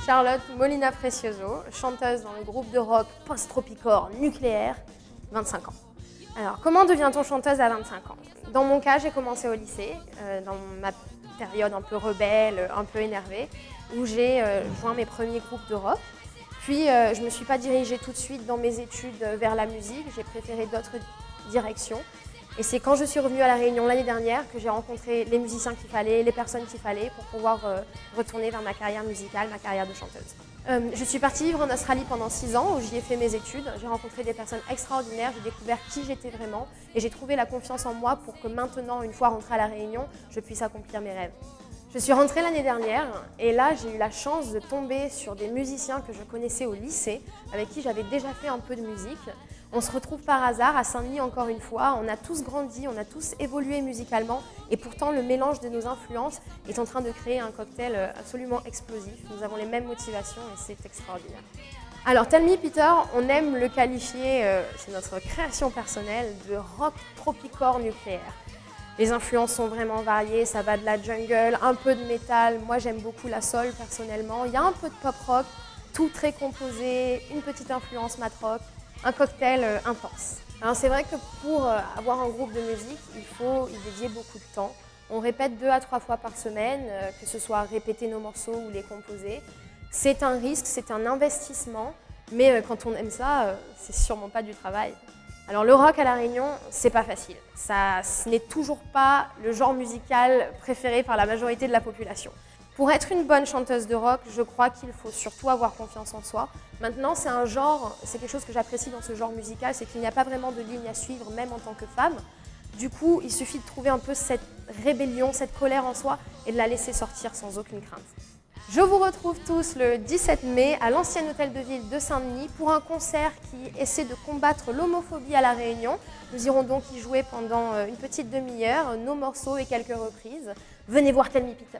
Charlotte Molina Precioso, chanteuse dans le groupe de rock post-tropicore nucléaire, 25 ans. Alors, comment devient-on chanteuse à 25 ans? Dans mon cas, j'ai commencé au lycée, dans ma période un peu rebelle, un peu énervée, où j'ai joint mes premiers groupes de rock. Puis, je ne me suis pas dirigée tout de suite dans mes études vers la musique, j'ai préféré d'autres directions. Et c'est quand je suis revenue à La Réunion l'année dernière que j'ai rencontré les musiciens qu'il fallait, les personnes qu'il fallait pour pouvoir retourner vers ma carrière musicale, ma carrière de chanteuse. Je suis partie vivre en Australie pendant 6 ans où j'y ai fait mes études. J'ai rencontré des personnes extraordinaires, j'ai découvert qui j'étais vraiment et j'ai trouvé la confiance en moi pour que maintenant, une fois rentrée à La Réunion, je puisse accomplir mes rêves. Je suis rentrée l'année dernière et là, j'ai eu la chance de tomber sur des musiciens que je connaissais au lycée, avec qui j'avais déjà fait un peu de musique. On se retrouve par hasard à Saint-Denis encore une fois, on a tous grandi, on a tous évolué musicalement et pourtant le mélange de nos influences est en train de créer un cocktail absolument explosif. Nous avons les mêmes motivations et c'est extraordinaire. Alors Tell Me Peter, on aime le qualifier, c'est notre création personnelle, de rock tropicore nucléaire. Les influences sont vraiment variées, ça va de la jungle, un peu de métal, moi j'aime beaucoup la soul personnellement, il y a un peu de pop rock, tout très composé, une petite influence mat rock. Un cocktail intense. Alors c'est vrai que pour avoir un groupe de musique, il faut y dédier beaucoup de temps. On répète 2 à 3 fois par semaine, que ce soit répéter nos morceaux ou les composer. C'est un risque, c'est un investissement, mais quand on aime ça, c'est sûrement pas du travail. Alors le rock à La Réunion, c'est pas facile. Ce n'est toujours pas le genre musical préféré par la majorité de la population. Pour être une bonne chanteuse de rock, je crois qu'il faut surtout avoir confiance en soi. Maintenant, c'est un genre, c'est quelque chose que j'apprécie dans ce genre musical, c'est qu'il n'y a pas vraiment de ligne à suivre, même en tant que femme. Du coup, il suffit de trouver un peu cette rébellion, cette colère en soi et de la laisser sortir sans aucune crainte. Je vous retrouve tous le 17 mai à l'ancien hôtel de ville de Saint-Denis pour un concert qui essaie de combattre l'homophobie à La Réunion. Nous irons donc y jouer pendant une petite demi-heure, nos morceaux et quelques reprises. Venez voir Tell Me Peter.